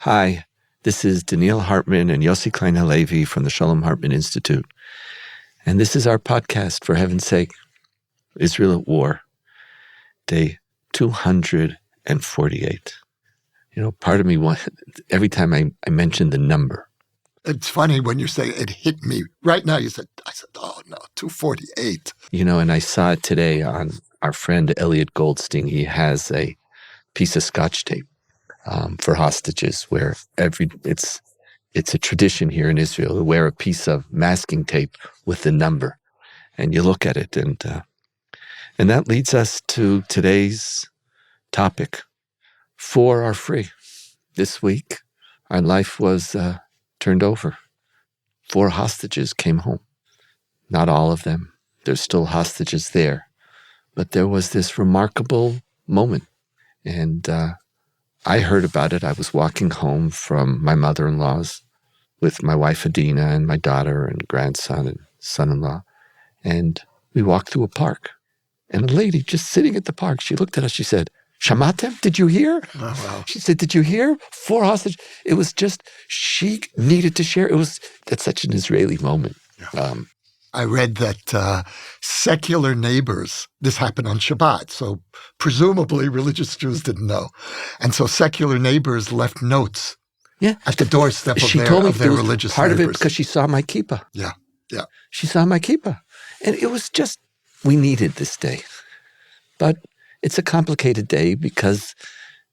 Hi, this is Donniel Hartman and Yossi Klein Halevi from the Shalom Hartman Institute. And this is our podcast, For Heaven's Sake, Israel at War, day 248. Part of me, every time I mention the number. It's funny when you say it hit me. Right now I said, oh no, 248. And I saw it today on our friend Elliot Goldstein. He has a piece of Scotch tape for hostages where it's a tradition here in Israel to wear a piece of masking tape with the number. And you look at it, and that leads us to today's topic. 4 are free. This week, our life was turned over. 4 hostages came home. Not all of them. There's still hostages there. But there was this remarkable moment. And I heard about it. I was walking home from my mother-in-law's with my wife Adina and my daughter and grandson and son-in-law. And we walked through a park. And a lady just sitting at the park, she looked at us, she said, Shamatem, did you hear? Oh, wow. She said, did you hear? 4 hostages. It was just, she needed to share. That's such an Israeli moment. Yeah. I read that secular neighbors, this happened on Shabbat, so presumably religious Jews didn't know. And so secular neighbors left notes at the doorstep of their religious part neighbors. Of it because she saw my kippah. Yeah. She saw my kippah. And it was just, we needed this day. But it's a complicated day because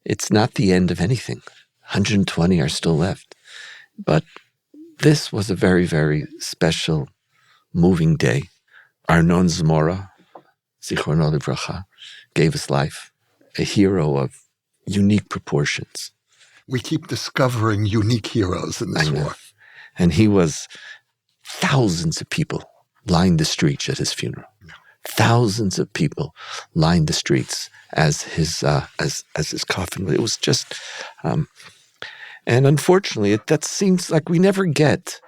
it's not the end of anything. 120 are still left. But this was a very, very special, moving day. Arnon Zmora, Zichrono Livracha, gave his life, a hero of unique proportions. We keep discovering unique heroes in this war. And he was, thousands of people lined the streets at his funeral. Yeah. Thousands of people lined the streets as his coffin. It was just, and unfortunately, that seems like we never get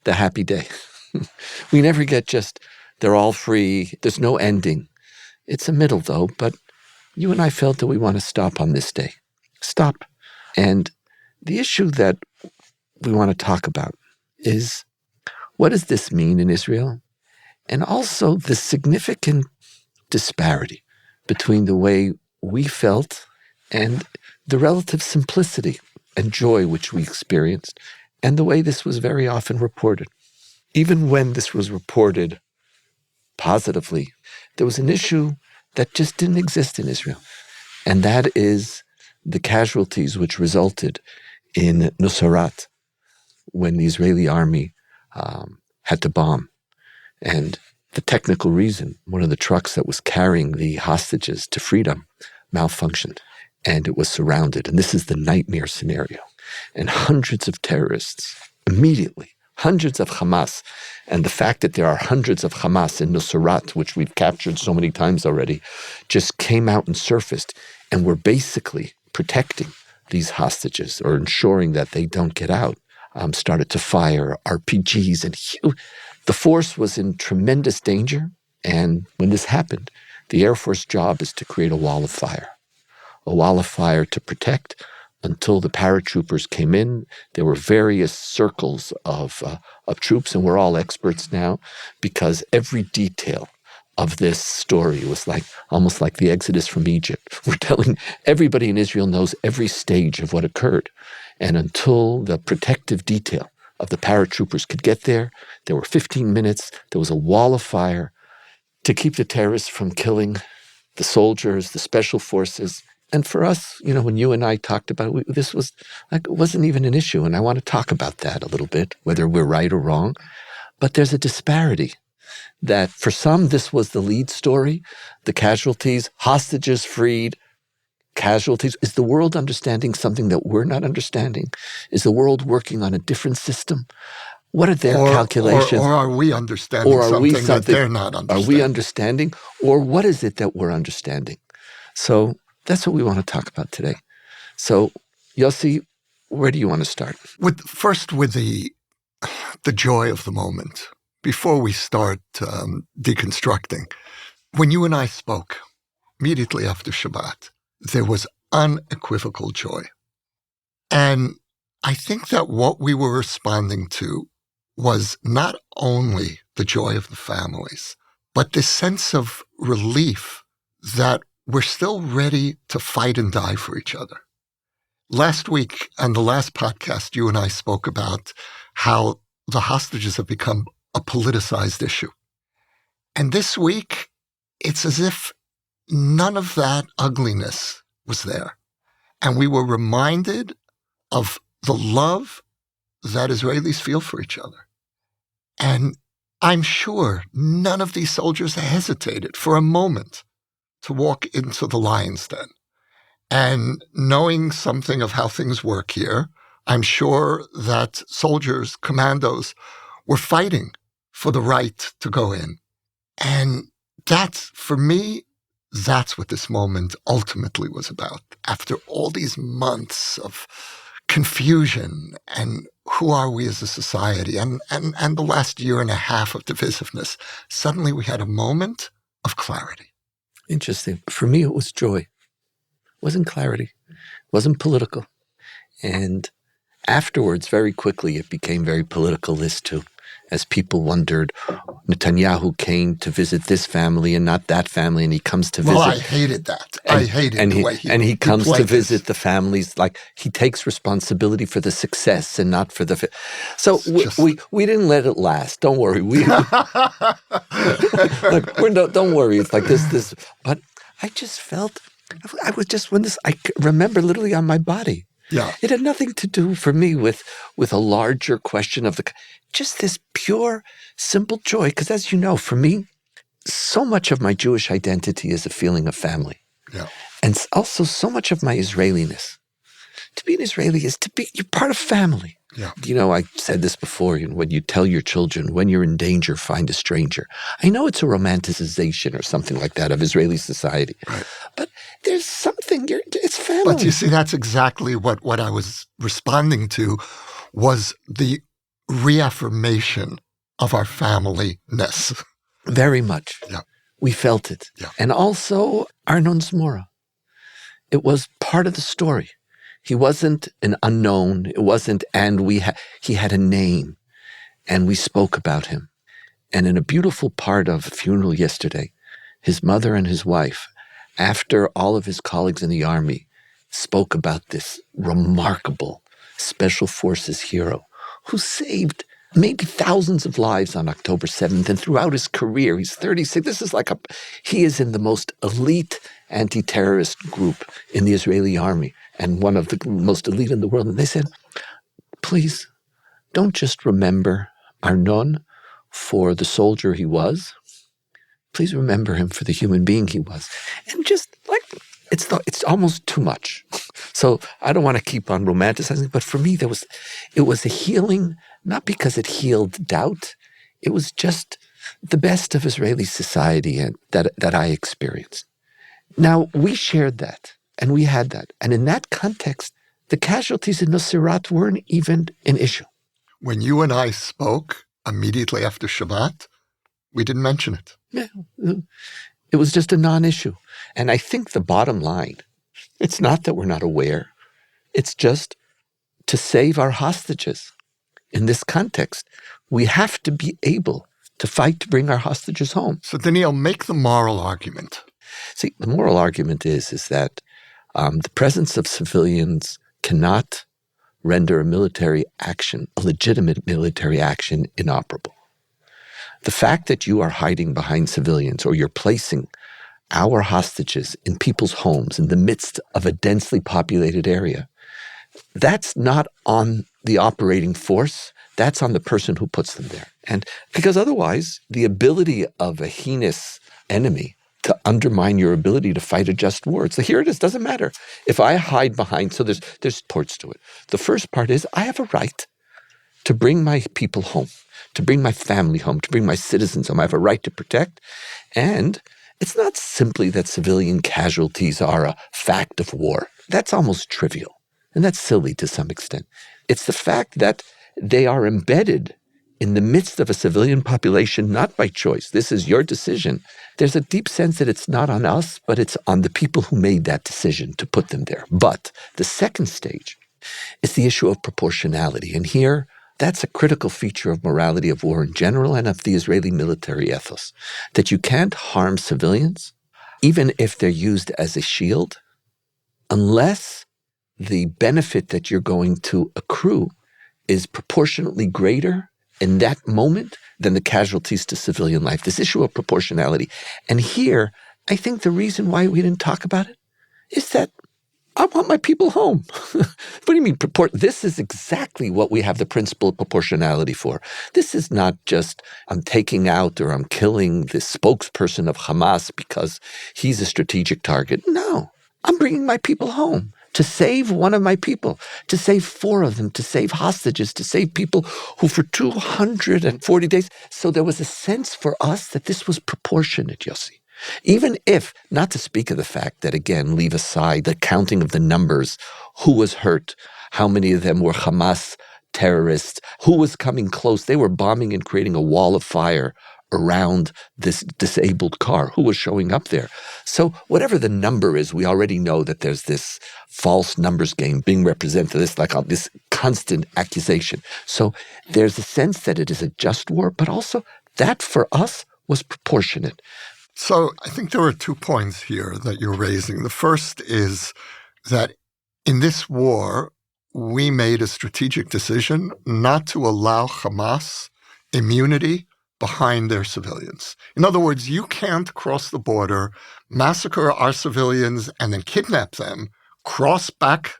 the happy day. We never get just, they're all free. There's no ending. It's a middle, though, but you and I felt that we want to stop on this day. Stop. And the issue that we want to talk about is, what does this mean in Israel? And also the significant disparity between the way we felt and the relative simplicity and joy which we experienced, and the way this was very often reported. Even when this was reported positively, there was an issue that just didn't exist in Israel, and that is the casualties which resulted in Nusrat when the Israeli army had to bomb. And the technical reason, one of the trucks that was carrying the hostages to freedom malfunctioned, and it was surrounded. And this is the nightmare scenario. And hundreds of terrorists immediately, hundreds of Hamas, and the fact that there are hundreds of Hamas in Nusrat, which we've captured so many times already, just came out and surfaced and were basically protecting these hostages or ensuring that they don't get out. Started to fire RPGs, and the force was in tremendous danger. And when this happened, the Air Force job is to create a wall of fire to protect until the paratroopers came in. There were various circles of troops, and we're all experts now because every detail of this story was almost like the Exodus from Egypt. We're telling everybody in Israel knows every stage of what occurred. And until the protective detail of the paratroopers could get there were 15 minutes. There was a wall of fire to keep the terrorists from killing the soldiers, the special forces. And for us, when you and I talked about it, this was it wasn't even an issue. And I want to talk about that a little bit, whether we're right or wrong. But there's a disparity that for some, this was the lead story, the casualties, hostages freed, casualties. Is the world understanding something that we're not understanding? Is the world working on a different system? What are their calculations? Or are we understanding something that they're not understanding? Are we understanding? Or what is it that we're understanding? So that's what we want to talk about today. So, Yossi, where do you want to start? First with the joy of the moment. Before we start deconstructing, when you and I spoke immediately after Shabbat, there was unequivocal joy. And I think that what we were responding to was not only the joy of the families, but this sense of relief that we're still ready to fight and die for each other. Last week, on the last podcast, you and I spoke about how the hostages have become a politicized issue. And this week, it's as if none of that ugliness was there. And we were reminded of the love that Israelis feel for each other. And I'm sure none of these soldiers hesitated for a moment to walk into the lion's den. And knowing something of how things work here, I'm sure that soldiers, commandos, were fighting for the right to go in. And that's, for me, that's what this moment ultimately was about. After all these months of confusion and who are we as a society and the last year and a half of divisiveness, suddenly we had a moment of clarity. Interesting. For me, it was joy. It wasn't clarity. It wasn't political. And afterwards, very quickly, it became very political, this too. As people wondered, Netanyahu came to visit this family and not that family, and he comes to visit. Well, I hated that. I hated the way he comes to visit the families. Like, he takes responsibility for the success and not for the. So we didn't let it last. Don't worry. Don't worry. It's like this. But I just felt. I was just I remember literally on my body. Yeah. It had nothing to do for me with a larger question of just this pure, simple joy. Because as you know, for me, so much of my Jewish identity is a feeling of family. Yeah. And also so much of my Israeliness. To be an Israeli is you're part of family. Yeah. You know, I said this before, when you tell your children, when you're in danger, find a stranger. I know it's a romanticization or something like that of Israeli society. Right. But there's something, it's family. But you see, that's exactly what I was responding to, was the reaffirmation of our family-ness. Very much. Yeah. We felt it. Yeah. And also Arnon Zmora. It was part of the story. He wasn't an unknown. It wasn't, and he had a name, and we spoke about him. And in a beautiful part of a funeral yesterday, his mother and his wife, after all of his colleagues in the army, spoke about this remarkable special forces hero who saved maybe thousands of lives on October 7th, and throughout his career. He's 36. This is he is in the most elite anti-terrorist group in the Israeli army and one of the most elite in the world. And they said, please, don't just remember Arnon for the soldier he was. Please remember him for the human being he was. And just it's almost too much. So I don't want to keep on romanticizing, but for me, it was a healing, not because it healed doubt. It was just the best of Israeli society and that I experienced. Now, we shared that, and we had that. And in that context, the casualties in Nuseirat weren't even an issue. When you and I spoke immediately after Shabbat, we didn't mention it. Yeah, it was just a non-issue. And I think the bottom line, it's not that we're not aware. It's just to save our hostages. In this context, we have to be able to fight to bring our hostages home. So, Donniel, make the moral argument. See, the moral argument is that the presence of civilians cannot render a legitimate military action, inoperable. The fact that you are hiding behind civilians or you're placing our hostages in people's homes in the midst of a densely populated area, that's not on the operating force. That's on the person who puts them there. And because otherwise, the ability of a heinous enemy to undermine your ability to fight a just war. So here it is, doesn't matter. If I hide behind, so there's parts to it. The first part is I have a right to bring my people home, to bring my family home, to bring my citizens home. I have a right to protect. And it's not simply that civilian casualties are a fact of war. That's almost trivial. And that's silly to some extent. It's the fact that they are embedded in the midst of a civilian population, not by choice. This is your decision. There's a deep sense that it's not on us, but it's on the people who made that decision to put them there. But the second stage It's the issue of proportionality. And here, that's a critical feature of morality of war in general and of the Israeli military ethos, that you can't harm civilians, even if they're used as a shield, unless the benefit that you're going to accrue is proportionately greater in that moment than the casualties to civilian life. This issue of proportionality. And here, I think the reason why we didn't talk about it is that I want my people home. What do you mean This is exactly what we have the principle of proportionality for. This is not just I'm taking out or I'm killing the spokesperson of Hamas because he's a strategic target. No, I'm bringing my people home to save one of my people, to save 4 of them, to save hostages, to save people who for 240 days. So there was a sense for us that this was proportionate, Yossi. Even if, not to speak of the fact that, again, leave aside the counting of the numbers, who was hurt, how many of them were Hamas terrorists, who was coming close. They were bombing and creating a wall of fire around this disabled car, who was showing up there. So whatever the number is, we already know that there's this false numbers game being represented, this constant accusation. So there's a sense that it is a just war, but also that for us was proportionate. So I think there are 2 points here that you're raising. The first is that in this war, we made a strategic decision not to allow Hamas immunity behind their civilians. In other words, you can't cross the border, massacre our civilians, and then kidnap them, cross back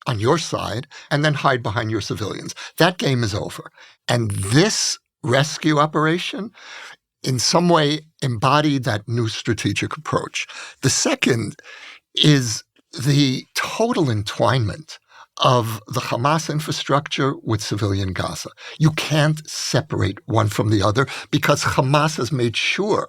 on your side, and then hide behind your civilians. That game is over. And this rescue operation in some way embodied that new strategic approach. The second is the total entwinement of the Hamas infrastructure with civilian Gaza. You can't separate one from the other because Hamas has made sure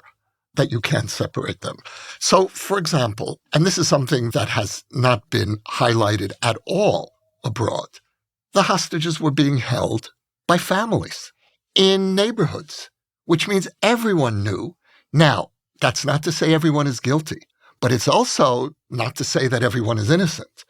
that you can't separate them. So, for example, and this is something that has not been highlighted at all abroad, the hostages were being held by families in neighborhoods, which means everyone knew. Now, that's not to say everyone is guilty, but it's also not to say that everyone is innocent.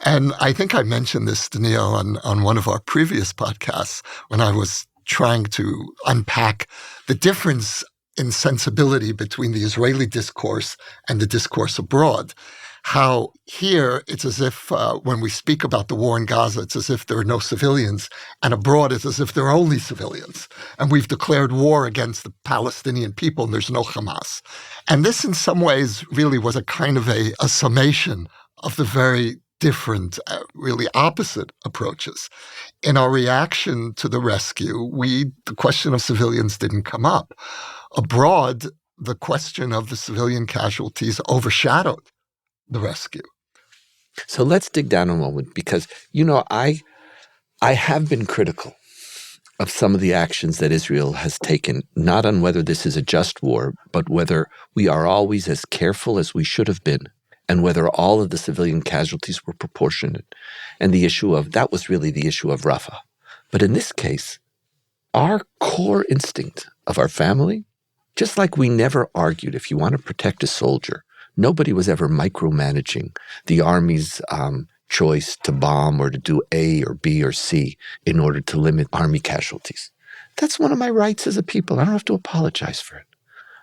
And I think I mentioned this, Donniel, on one of our previous podcasts when I was trying to unpack the difference in sensibility between the Israeli discourse and the discourse abroad. How here it's as if when we speak about the war in Gaza, it's as if there are no civilians, and abroad it's as if there are only civilians. And we've declared war against the Palestinian people, and there's no Hamas. And this in some ways really was a kind of a summation of the very different, really opposite approaches. In our reaction to the rescue, the question of civilians didn't come up. Abroad, the question of the civilian casualties overshadowed the rescue. So let's dig down a moment because, I have been critical of some of the actions that Israel has taken, not on whether this is a just war, but whether we are always as careful as we should have been and whether all of the civilian casualties were proportionate. And that was really the issue of Rafah. But in this case, our core instinct of our family, just like we never argued if you want to protect a soldier, nobody was ever micromanaging the army's choice to bomb or to do A or B or C in order to limit army casualties. That's one of my rights as a people. I don't have to apologize for it.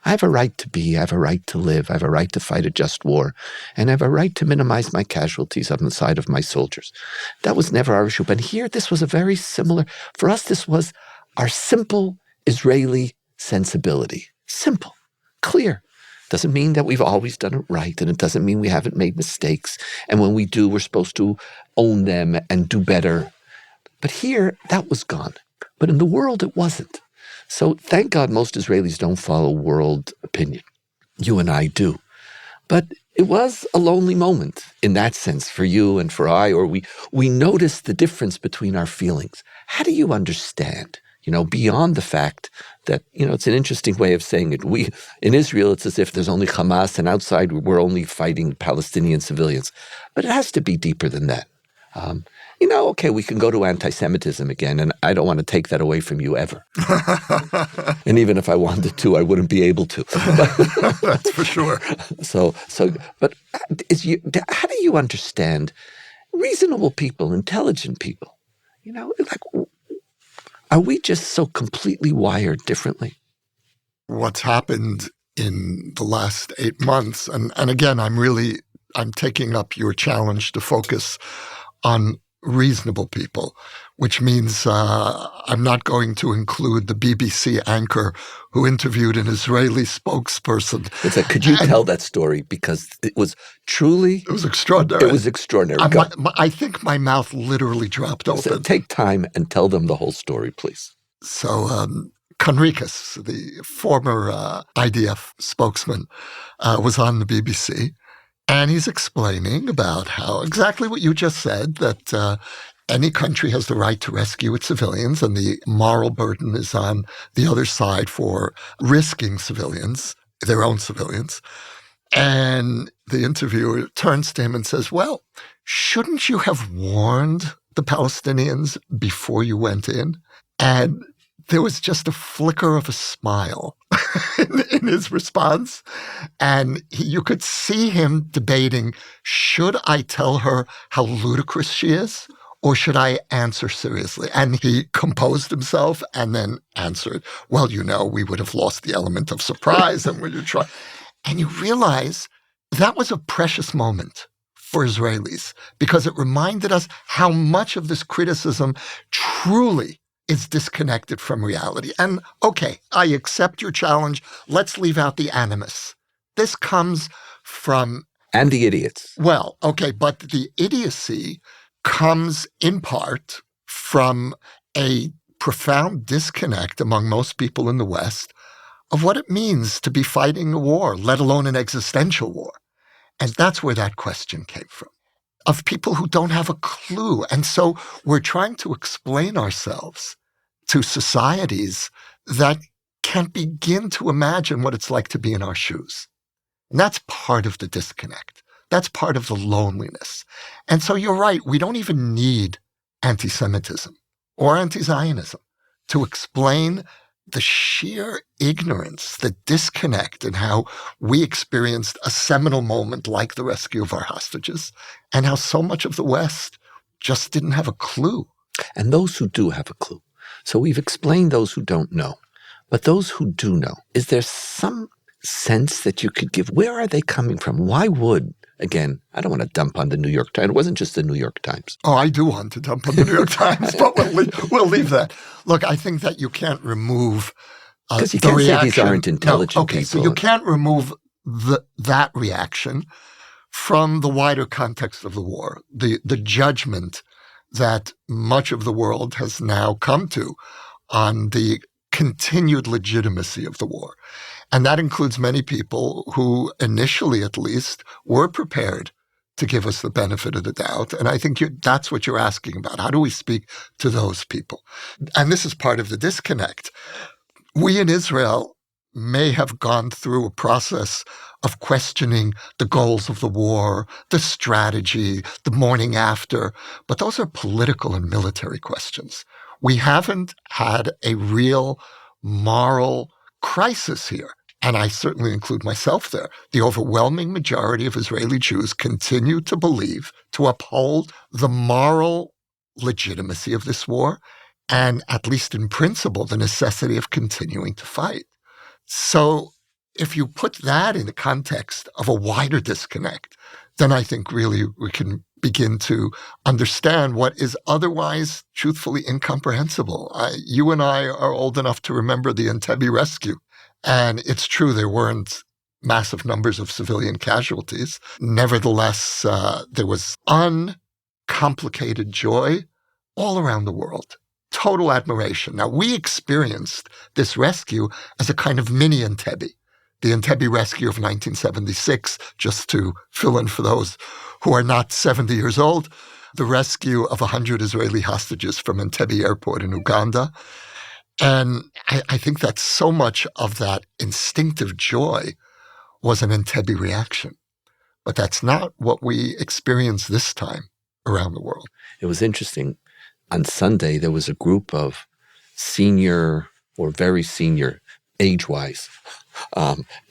I have a right to be, I have a right to live, I have a right to fight a just war, and I have a right to minimize my casualties on the side of my soldiers. That was never our issue. But here, this was for us, this was our simple Israeli sensibility. Simple, clear. Doesn't mean that we've always done it right, and it doesn't mean we haven't made mistakes. And when we do, we're supposed to own them and do better. But here, that was gone. But in the world, it wasn't. So thank God most Israelis don't follow world opinion. You and I do. But it was a lonely moment in that sense for you and for I, or we noticed the difference between our feelings. How do you understand, beyond the fact that, it's an interesting way of saying it. In Israel, it's as if there's only Hamas and outside we're only fighting Palestinian civilians. But it has to be deeper than that. Okay, we can go to anti-Semitism again, and I don't want to take that away from you ever. And even if I wanted to, I wouldn't be able to. That's for sure. But how do you understand reasonable people, intelligent people. Like, are we just so completely wired differently? What's happened in the last 8 months, and again, I'm taking up your challenge to focus on reasonable people, which means I'm not going to include the BBC anchor who interviewed an Israeli spokesperson. Could you tell that story? Because it was truly... It was extraordinary. It was extraordinary. I think my mouth literally dropped open. Take time and tell them the whole story, please. So Conricus, the former IDF spokesman, was on the BBC. And he's explaining about how exactly what you just said, that any country has the right to rescue its civilians, and the moral burden is on the other side for risking civilians, their own civilians. And the interviewer turns to him and says, well, shouldn't you have warned the Palestinians before you went in? And there was just a flicker of a smile in his response. And you could see him debating, should I tell her how ludicrous she is, or should I answer seriously? And he composed himself and then answered, well, we would have lost the element of surprise. And when you try, and you realize that was a precious moment for Israelis, because it reminded us how much of this criticism truly is disconnected from reality. And okay, I accept your challenge. Let's leave out the animus. This comes from... And the idiots. Well, okay, but the idiocy comes in part from a profound disconnect among most people in the West of what it means to be fighting a war, let alone an existential war. And that's where that question came from, of people who don't have a clue. And so we're trying to explain ourselves to societies that can't begin to imagine what it's like to be in our shoes. And that's part of the disconnect. That's part of the loneliness. And so you're right, we don't even need anti-Semitism or anti-Zionism to explain the sheer ignorance, the disconnect in how we experienced a seminal moment like the rescue of our hostages, and how so much of the West just didn't have a clue. And those who do have a clue. So we've explained those who don't know. But those who do know, is there some sense that you could give? Where are they coming from? Why would, again, I don't want to dump on the New York Times. It wasn't just the New York Times. Oh, I do want to dump on the New York Times, but we'll leave that. Look, I think that you can't remove because you can't say these aren't intelligent people. So you can't remove that reaction from the wider context of the war, the judgment that much of the world has now come to on the continued legitimacy of the war. And that includes many people who initially, at least, were prepared to give us the benefit of the doubt. And I think that's what you're asking about. How do we speak to those people? And this is part of the disconnect. We in Israel may have gone through a process of questioning the goals of the war, the strategy, the morning after, but those are political and military questions. We haven't had a real moral crisis here, and I certainly include myself there. The overwhelming majority of Israeli Jews continue to believe, to uphold the moral legitimacy of this war, and at least in principle, the necessity of continuing to fight. So if you put that in the context of a wider disconnect, then I think really we can begin to understand what is otherwise truthfully incomprehensible. You and I are old enough to remember the Entebbe rescue. And it's true there weren't massive numbers of civilian casualties. Nevertheless, there was uncomplicated joy all around the world. Total admiration. Now, we experienced this rescue as a kind of mini Entebbe. The Entebbe rescue of 1976, just to fill in for those who are not 70 years old, the rescue of 100 Israeli hostages from Entebbe airport in Uganda. And I think that so much of that instinctive joy was an Entebbe reaction. But that's not what we experienced this time around the world. It was interesting. On Sunday, there was a group of senior or very senior, age-wise,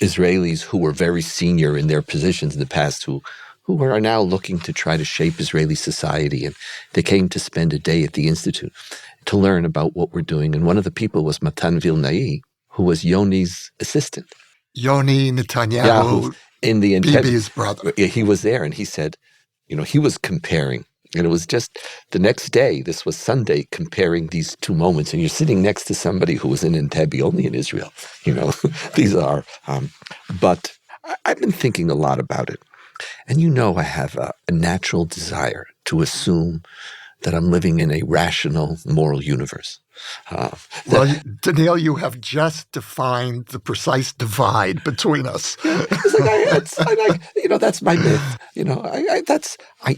Israelis who were very senior in their positions in the past, who who are now looking to try to shape Israeli society. And they came to spend a day at the Institute to learn about what we're doing. And one of the people was Matan Vilnai, who was Yoni's assistant. Yoni Netanyahu, in the Bibi's brother. He was there, and he said, he was comparing. And it was just the next day, this was Sunday, comparing these two moments. And you're sitting next to somebody who was in Entebbe, only in Israel. These are, but I've been thinking a lot about it. And I have a natural desire to assume that I'm living in a rational, moral universe. Donniel, you have just defined the precise divide between us. That's my myth.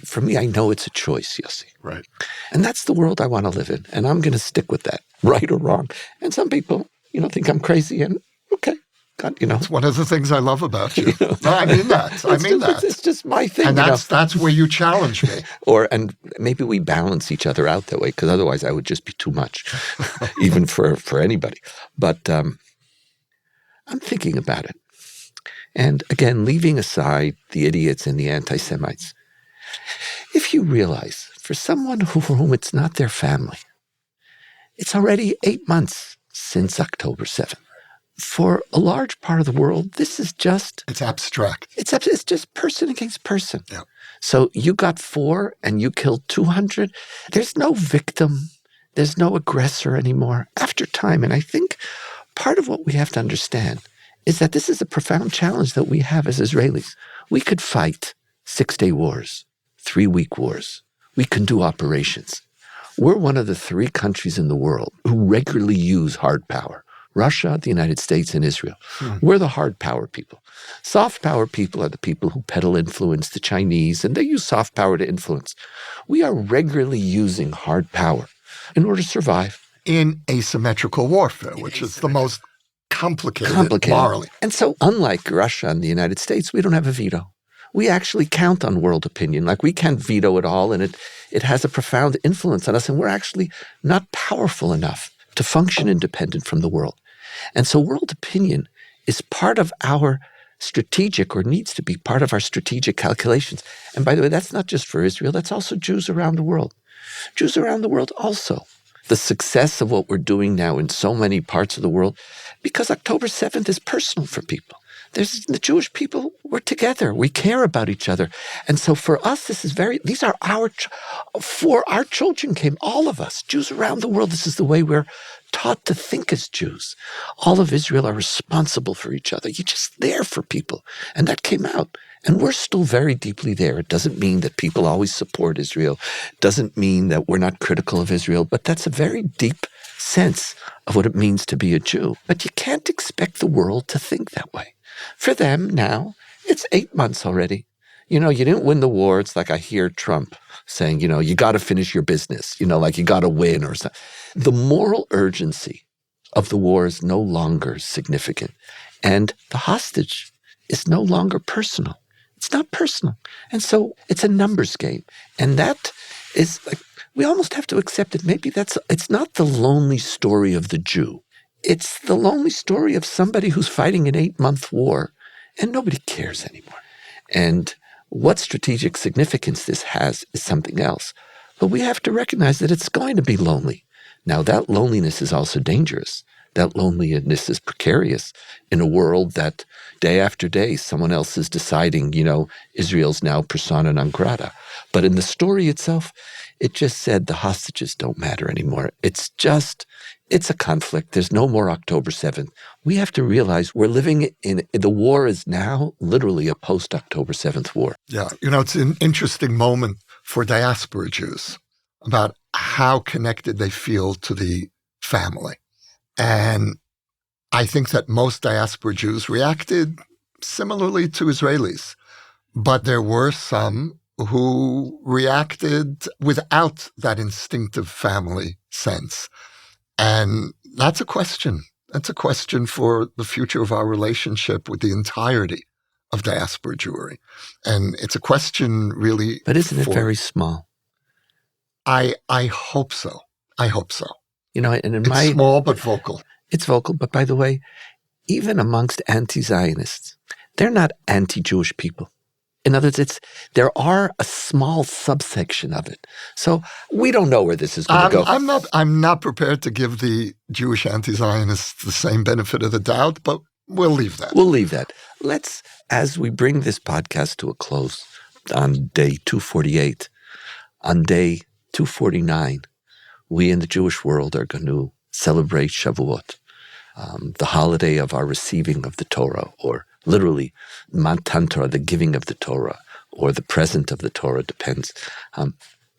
For me, I know it's a choice, Yossi. Right. And that's the world I want to live in. And I'm going to stick with that, right or wrong. And some people, think I'm crazy, and okay. God, It's one of the things I love about you. No, I mean that. It's just my thing. And that's where you challenge me. And maybe we balance each other out that way, because otherwise I would just be too much, even for anybody. But I'm thinking about it. And again, leaving aside the idiots and the anti-Semites, if you realize for someone for whom it's not their family, it's already 8 months since October 7th. For a large part of the world, this is just... It's abstract. It's just person against person. Yeah. So you got 4 and you killed 200. There's no victim. There's no aggressor anymore after time. And I think part of what we have to understand is that this is a profound challenge that we have as Israelis. We could fight 6-day wars, 3-week wars. We can do operations. We're one of the 3 countries in the world who regularly use hard power. Russia, the United States, and Israel. We're the hard power people. Soft power people are the people who peddle influence, the Chinese, and they use soft power to influence. We are regularly using hard power in order to survive. In asymmetrical warfare, which is the most complicated morally. And so, unlike Russia and the United States, we don't have a veto. We actually count on world opinion. Like, we can't veto it all, and it has a profound influence on us, and we're actually not powerful enough to function independent from the world. And so world opinion is part of our strategic, or needs to be part of our strategic calculations. And by the way, that's not just for Israel, that's also Jews around the world. Jews around the world also. The success of what we're doing now in so many parts of the world, because October 7th is personal for people. The Jewish people, we're together. We care about each other. And so for us, these are for our children came, all of us, Jews around the world. This is the way we're taught to think as Jews. All of Israel are responsible for each other. You're just there for people. And that came out. And we're still very deeply there. It doesn't mean that people always support Israel. It doesn't mean that we're not critical of Israel. But that's a very deep sense of what it means to be a Jew. But you can't expect the world to think that way. For them now, it's 8 months already. You didn't win the war. It's like I hear Trump saying, you got to finish your business, like you got to win or something. The moral urgency of the war is no longer significant. And the hostage is no longer personal. It's not personal. And so it's a numbers game. And that is like, we almost have to accept it. Maybe it's not the lonely story of the Jew. It's the lonely story of somebody who's fighting an 8-month war and nobody cares anymore. And what strategic significance this has is something else. But we have to recognize that it's going to be lonely. Now, that loneliness is also dangerous. That loneliness is precarious in a world that day after day, someone else is deciding, Israel's now persona non grata. But in the story itself, it just said the hostages don't matter anymore. It's a conflict. There's no more October 7th. We have to realize we're living the war is now literally a post-October 7th war. Yeah. It's an interesting moment for diaspora Jews about how connected they feel to the family. And I think that most diaspora Jews reacted similarly to Israelis. But there were some who reacted without that instinctive family sense. And that's a question. That's a question for the future of our relationship with the entirety of diaspora Jewry. And it's a question really... But isn't it very small? I hope so. I hope so. And it's small but vocal. It's vocal. But by the way, even amongst anti-Zionists, they're not anti-Jewish people. In other words, there are a small subsection of it. So we don't know where this is going to go. I'm not prepared to give the Jewish anti-Zionists the same benefit of the doubt, but we'll leave that. We'll leave that. Let's, as we bring this podcast to a close on day 248, on day 249, we in the Jewish world are going to celebrate Shavuot, the holiday of our receiving of the Torah, or literally Matan Torah, the giving of the Torah, or the present of the Torah, depends.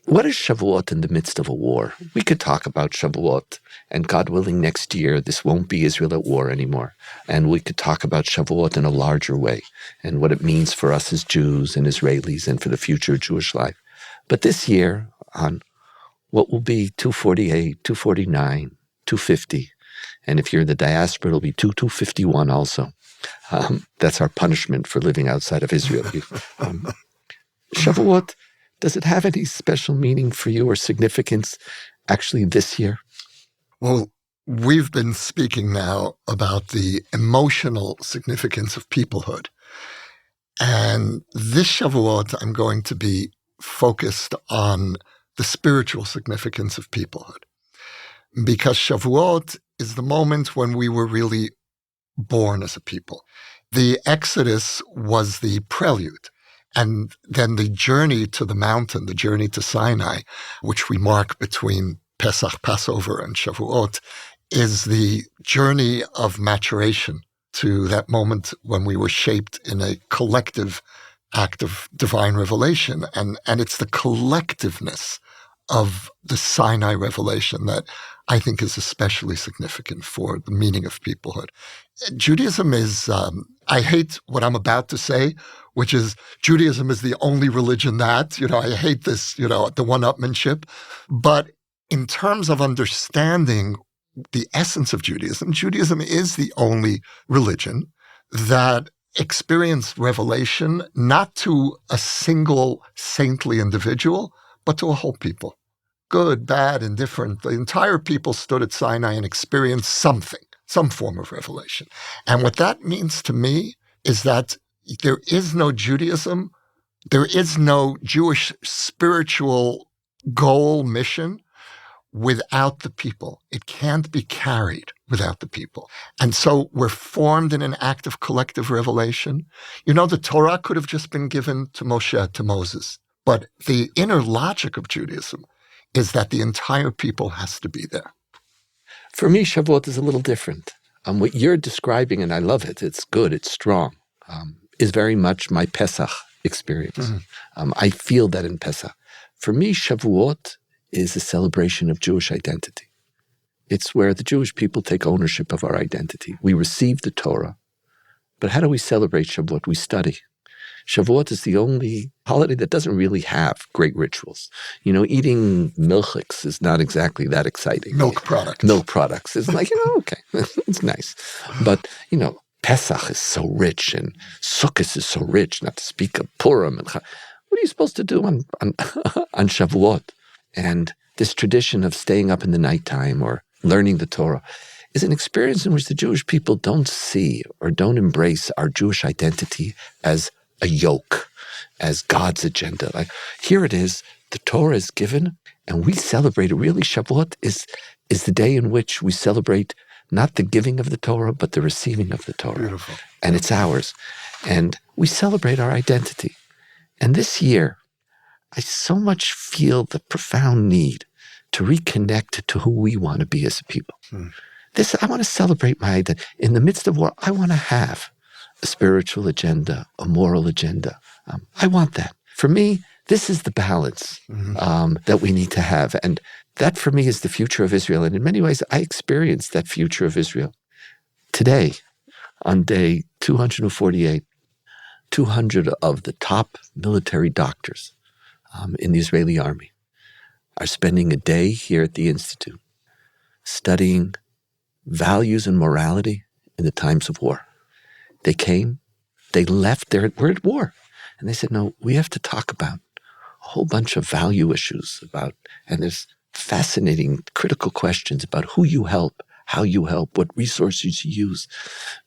What is Shavuot in the midst of a war? We could talk about Shavuot, and God willing, next year, this won't be Israel at war anymore. And we could talk about Shavuot in a larger way, and what it means for us as Jews and Israelis, and for the future of Jewish life. But this year, on what will be 248, 249, 250, and if you're in the diaspora, it'll be 251 also. That's our punishment for living outside of Israel. Shavuot, does it have any special meaning for you or significance actually this year? Well, we've been speaking now about the emotional significance of peoplehood. And this Shavuot, I'm going to be focused on the spiritual significance of peoplehood. Because Shavuot is the moment when we were really born as a people. The Exodus was the prelude. And then the journey to the mountain, the journey to Sinai, which we mark between Pesach, Passover, and Shavuot, is the journey of maturation to that moment when we were shaped in a collective act of divine revelation. And it's the collectiveness of the Sinai revelation that I think is especially significant for the meaning of peoplehood. Judaism is, I hate what I'm about to say, which is Judaism is the only religion that, I hate this, the one-upmanship. But in terms of understanding the essence of Judaism, Judaism is the only religion that experienced revelation not to a single saintly individual, but to a whole people. Good, bad, indifferent. The entire people stood at Sinai and experienced something, some form of revelation. And what that means to me is that there is no Judaism, there is no Jewish spiritual goal, mission, without the people. It can't be carried without the people. And so we're formed in an act of collective revelation. The Torah could have just been given to Moshe, to Moses. But the inner logic of Judaism is that the entire people has to be there. For me, Shavuot is a little different. What you're describing, and I love it, it's good, it's strong, is very much my Pesach experience. Mm-hmm. I feel that in Pesach. For me, Shavuot is a celebration of Jewish identity. It's where the Jewish people take ownership of our identity. We receive the Torah, but how do we celebrate Shavuot? We study. Shavuot is the only holiday that doesn't really have great rituals. Eating milchiks is not exactly that exciting. Milk products. It's like, okay, it's nice. But, Pesach is so rich and Sukkot is so rich, not to speak of Purim. And what are you supposed to do on Shavuot? And this tradition of staying up in the nighttime or learning the Torah is an experience in which the Jewish people don't see or don't embrace our Jewish identity as a yoke, as God's agenda. Like, here it is, the Torah is given, and we celebrate it. Really, Shavuot is the day in which we celebrate not the giving of the Torah, but the receiving of the Torah. Beautiful. And it's ours. And we celebrate our identity. And this year, I so much feel the profound need to reconnect to who we want to be as a people. I want to celebrate my identity. In the midst of war, I want to have a spiritual agenda, a moral agenda. I want that. For me, this is the balance that we need to have. And that, for me, is the future of Israel. And in many ways, I experienced that future of Israel. Today, on day 248, 200 of the top military doctors in the Israeli army are spending a day here at the Institute studying values and morality in the times of war. They came, they left, we're at war. And they said, no, we have to talk about a whole bunch of value issues and there's fascinating, critical questions about who you help, how you help, what resources you use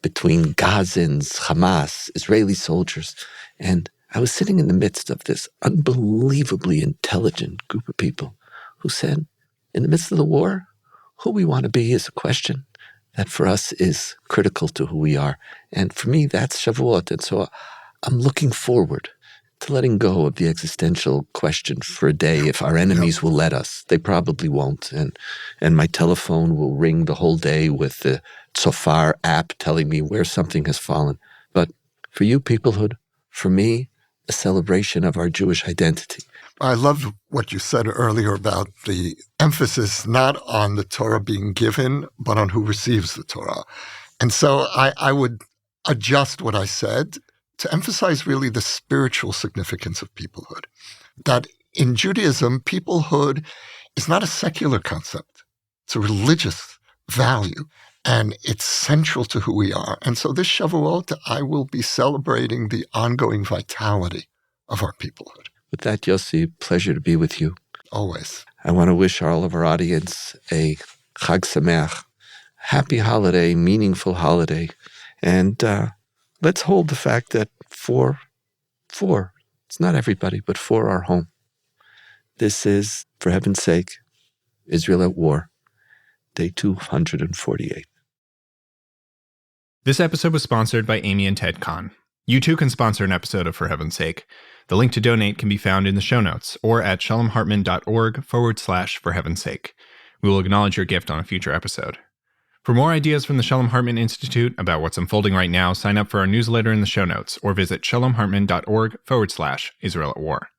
between Gazans, Hamas, Israeli soldiers. And I was sitting in the midst of this unbelievably intelligent group of people who said, in the midst of the war, who we want to be is a question that for us is critical to who we are. And for me, that's Shavuot. And so I'm looking forward to letting go of the existential question for a day if our enemies will let us. They probably won't. And my telephone will ring the whole day with the Tzofar app telling me where something has fallen. But for you, peoplehood, for me, a celebration of our Jewish identity. I loved what you said earlier about the emphasis not on the Torah being given, but on who receives the Torah. And so I would adjust what I said to emphasize really the spiritual significance of peoplehood. That in Judaism, peoplehood is not a secular concept. It's a religious value, and it's central to who we are. And so this Shavuot, I will be celebrating the ongoing vitality of our peoplehood. With that, Yossi, pleasure to be with you. Always. I want to wish all of our audience a Chag Sameach, happy holiday, meaningful holiday. And let's hold the fact that four, it's not everybody, but four are home. This is, for heaven's sake, Israel at War, day 248. This episode was sponsored by Amy and Ted Kahn. You too can sponsor an episode of For Heaven's Sake. The link to donate can be found in the show notes or at shalomhartman.org/For Heaven's Sake. We will acknowledge your gift on a future episode. For more ideas from the Shalom Hartman Institute about what's unfolding right now, sign up for our newsletter in the show notes or visit shalomhartman.org/Israel at War.